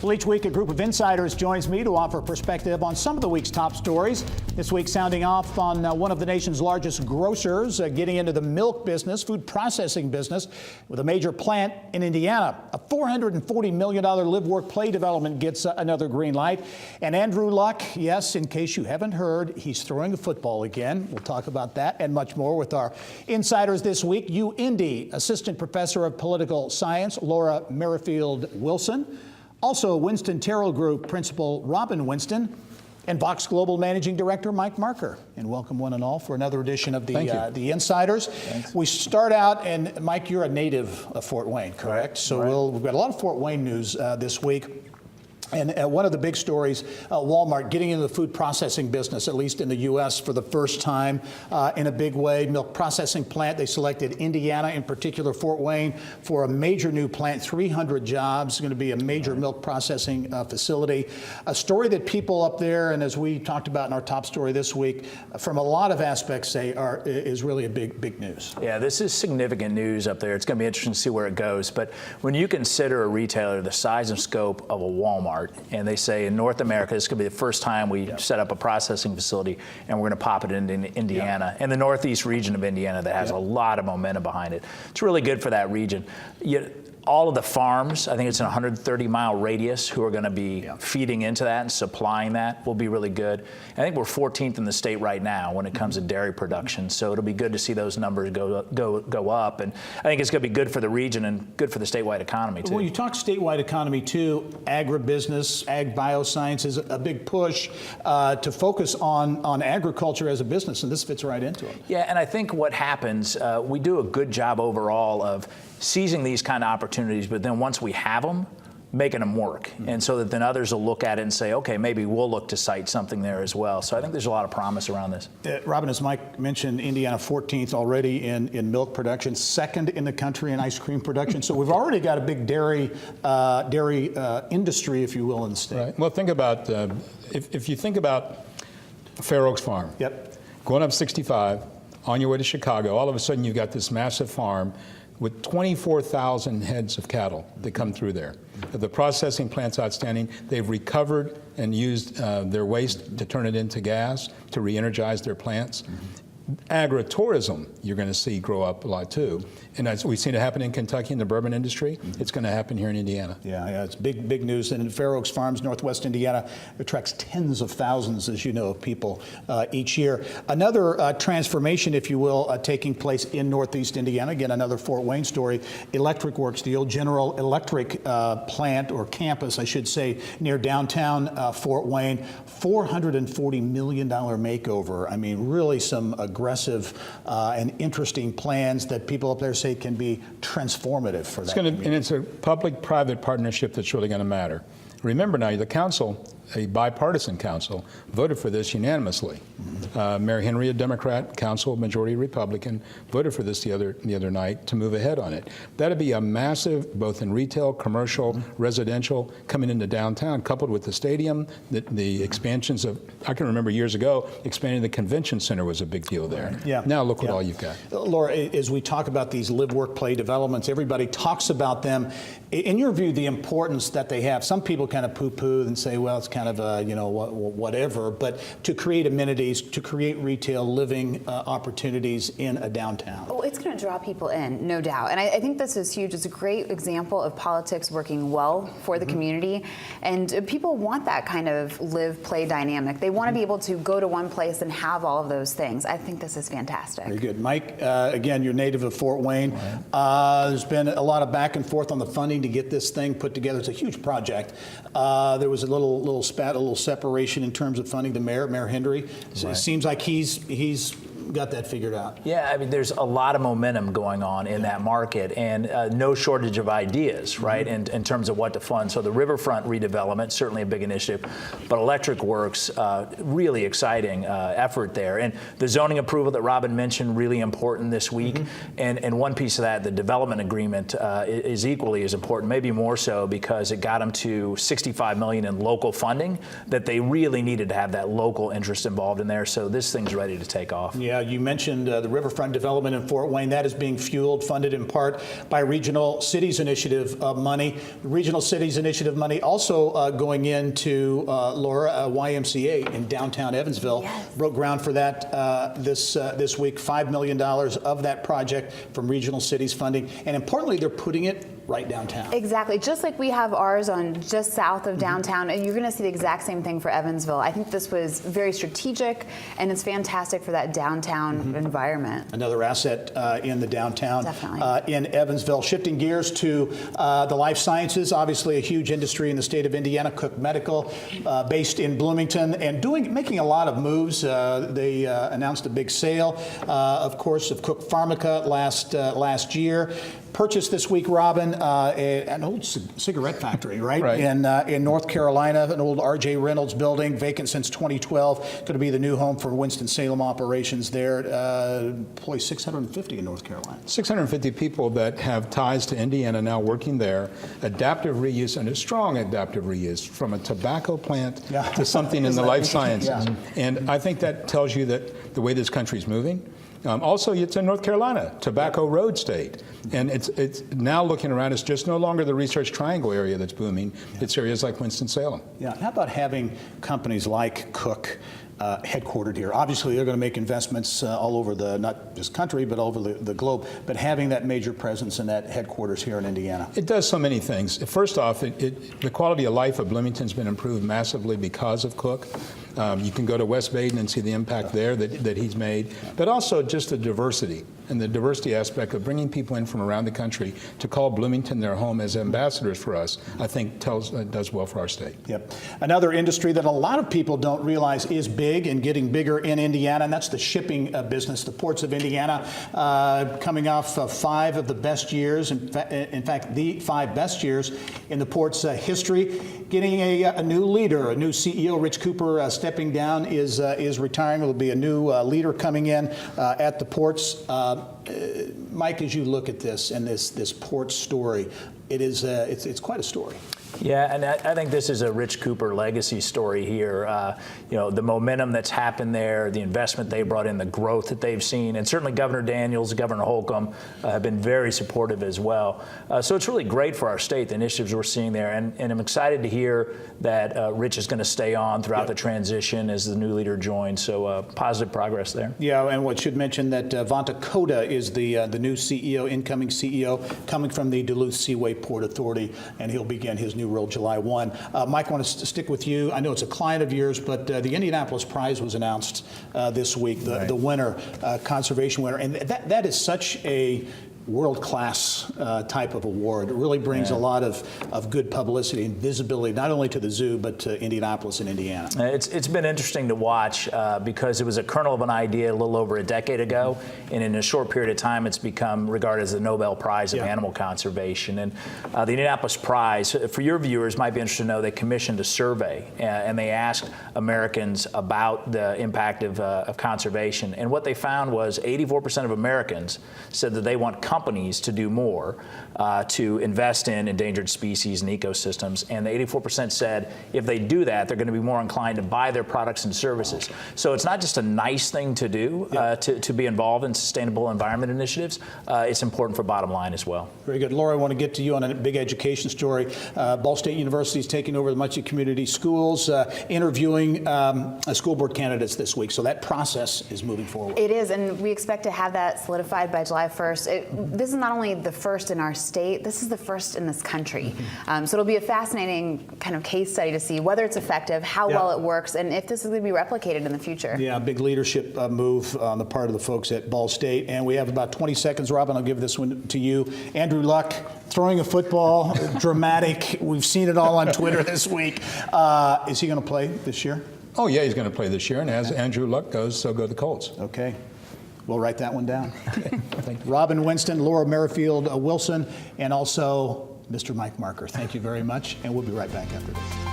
Well, each week a group of insiders joins me to offer perspective on some of the week's top stories. This week sounding off on one of the nation's largest grocers getting into the milk business, food processing business, with a major plant in Indiana. A $440 million live-work-play development gets another green light. And Andrew Luck, yes, in case you haven't heard, he's throwing a football again. We'll talk about that and much more with our insiders this week. UIndy Assistant Professor of Political Science, Laura Merrifield Wilson. Also, Winston-Terrell Group Principal Robin Winston, and Vox Global Managing Director Mike Marker. And welcome one and all for another edition of the Insiders. Thanks. We start out, and Mike, you're a native of Fort Wayne, correct? So we've got a lot of Fort Wayne news this week. And one of the big stories, Walmart getting into the food processing business, at least in the U.S. for the first time in a big way. Milk processing plant. They selected Indiana, in particular Fort Wayne, for a major new plant, 300 jobs, going to be a major milk processing facility. A story that people up there, and as we talked about in our top story this week, from a lot of aspects say is really a big news. Yeah, this is significant news up there. It's going to be interesting to see where it goes. But when you consider a retailer the size and scope of a Walmart, and they say in North America, this could be the first time we set up a processing facility, and we're going to pop it into Indiana, and the northeast region of Indiana that has a lot of momentum behind it. It's really good for that region. All of the farms, I think it's an 130-mile radius, who are going to be feeding into that and supplying that will be really good. I think we're 14th in the state right now when it comes to dairy production, so it'll be good to see those numbers go up. And I think it's going to be good for the region and good for the statewide economy, too. Well, you talk statewide economy, too. Agribusiness, ag bioscience is a big push to focus on agriculture as a business, and this fits right into it. Yeah, and I think what happens, we do a good job overall of seizing these kind of opportunities, but then once we have them, making them work. And so that then others will look at it and say, okay, maybe we'll look to cite something there as well. So I think there's a lot of promise around this. Robin, as Mike mentioned, Indiana 14th already in milk production, second in the country in ice cream production. So we've already got a big dairy industry, if you will, in the state. Right. Well, think about, if you think about Fair Oaks Farm. Going up 65, on your way to Chicago, all of a sudden you've got this massive farm with 24,000 heads of cattle that come through there. The processing plant's outstanding. They've recovered and used their waste to turn it into gas, to re-energize their plants. Agritourism, you're going to see grow up a lot too. And as we've seen it happen in Kentucky in the bourbon industry, it's going to happen here in Indiana. Yeah, it's big news. And Fair Oaks Farms, Northwest Indiana, attracts tens of thousands, as you know, of people each year. Another transformation, if you will, taking place in Northeast Indiana. Again, another Fort Wayne story. Electric Works, the old General Electric plant, or campus, I should say, near downtown Fort Wayne. $440 million makeover. I mean, really some aggressive and interesting plans that people up there say can be transformative for that community. And it's a public-private partnership that's really going to matter. Remember now, the council, a bipartisan council, voted for this unanimously. Mayor Henry, a Democrat, council majority Republican, voted for this the other night to move ahead on it. That'd be a massive, both in retail, commercial, residential, coming into downtown, coupled with the stadium, the expansions of, I can remember years ago, expanding the convention center was a big deal there. Now look what all you've got. Laura, as we talk about these live, work, play developments, everybody talks about them. In your view, the importance that they have, some people kind of poo-poo and say, well, it's kind of a, whatever, but to create amenities, to create retail living opportunities in a downtown. Well, it's going to draw people in, no doubt. And I think this is huge. It's a great example of politics working well for the community. And people want that kind of live, play dynamic. They want to be able to go to one place and have all of those things. I think this is fantastic. Very good. Mike, again, you're native of Fort Wayne. There's been a lot of back and forth on the funding to get this thing put together. It's a huge project. There was a little spat, a little separation in terms of funding. The Mayor Henry. So it seems like he's got that figured out. Yeah, I mean, there's a lot of momentum going on in that market, and no shortage of ideas, right, in terms of what to fund. So the riverfront redevelopment, certainly a big initiative, but Electric Works, really exciting effort there. And the zoning approval that Robin mentioned, really important this week. And one piece of that, the development agreement, is equally as important, maybe more so, because it got them to $65 million in local funding that they really needed to have that local interest involved in there. So this thing's ready to take off. Yeah, You mentioned the riverfront development in Fort Wayne. That is being funded in part by Regional Cities Initiative money. Regional Cities Initiative money also going into Laura, YMCA in downtown Evansville. Yes. Broke ground for that this week. $5 million of that project from Regional Cities funding, and importantly, they're putting it right downtown. Exactly. Just like we have ours on just south of downtown, and you're going to see the exact same thing for Evansville. I think this was very strategic, and it's fantastic for that downtown environment. Another asset in the downtown. Definitely. In Evansville. Shifting gears to the life sciences, obviously a huge industry in the state of Indiana. Cook Medical, based in Bloomington, and making a lot of moves. They announced a big sale, of course, of Cook Pharmica last year. Purchased this week, Robin, an old cigarette factory, right? In North Carolina, an old R.J. Reynolds building, vacant since 2012. Going to be the new home for Winston-Salem operations there. Employs 650 in North Carolina. 650 people that have ties to Indiana now working there. Adaptive reuse, and a strong adaptive reuse, from a tobacco plant to something in the life sciences. Yeah. And I think that tells you that the way this country is moving. Also, it's in North Carolina, Tobacco Road State. And it's now looking around, it's just no longer the Research Triangle area that's booming. It's areas like Winston-Salem. Yeah. How about having companies like Cook headquartered here? Obviously, they're going to make investments all over not just country, but all over the globe. But having that major presence and that headquarters here in Indiana. It does so many things. First off, the quality of life of Bloomington's been improved massively because of Cook. You can go to West Baden and see the impact there that he's made, but also just the diversity and the diversity aspect of bringing people in from around the country to call Bloomington their home as ambassadors for us, I think does well for our state. Yep. Another industry that a lot of people don't realize is big and getting bigger in Indiana, and that's the shipping business. The ports of Indiana coming off 5 of the best years, in fact, the 5 best years in the port's history. Getting a new leader, a new CEO. Rich Cooper stepping down, is retiring. There'll be a new leader coming in at the ports. Mike, as you look at this and this port story, it's quite a story. Yeah, and I think this is a Rich Cooper legacy story here. The momentum that's happened there, the investment they brought in, the growth that they've seen, and certainly Governor Daniels, Governor Holcomb have been very supportive as well. So it's really great for our state, the initiatives we're seeing there, and I'm excited to hear that Rich is going to stay on throughout the transition as the new leader joins. So positive progress there. Yeah, and what should mention that Vanta Koda is the new CEO, incoming CEO, coming from the Duluth Seaway Port Authority, and he'll begin his new role July 1. Mike, I want to stick with you. I know it's a client of yours, but the Indianapolis Prize was announced this week, the winner, conservation winner, and that is such a world-class type of award. It really brings a lot of good publicity and visibility, not only to the zoo, but to Indianapolis and Indiana. It's been interesting to watch because it was a kernel of an idea a little over a decade ago, and in a short period of time, it's become regarded as the Nobel Prize of animal conservation. And the Indianapolis Prize, for your viewers, might be interested to know, they commissioned a survey, and they asked Americans about the impact of conservation. And what they found was 84% of Americans said that they want companies to do more to invest in endangered species and ecosystems, and the 84% said if they do that, they're going to be more inclined to buy their products and services. So it's not just a nice thing to do to be involved in sustainable environment initiatives. It's important for bottom line as well. Very good. Laura, I want to get to you on a big education story. Ball State University is taking over the Muncie Community Schools, interviewing school board candidates this week. So that process is moving forward. It is, and we expect to have that solidified by July 1st. This is not only the first in our state, this is the first in this country. So it'll be a fascinating kind of case study to see whether it's effective, how well it works, and if this is going to be replicated in the future. Yeah, big leadership move on the part of the folks at Ball State. And we have about 20 seconds, Robin. I'll give this one to you. Andrew Luck throwing a football, dramatic. We've seen it all on Twitter this week. Is he going to play this year? Oh, yeah, he's going to play this year. And as Andrew Luck goes, so go the Colts. Okay. We'll write that one down. Thank you. Robin Winston, Laura Merrifield Wilson, and also Mr. Mike Marker. Thank you very much, and we'll be right back after this.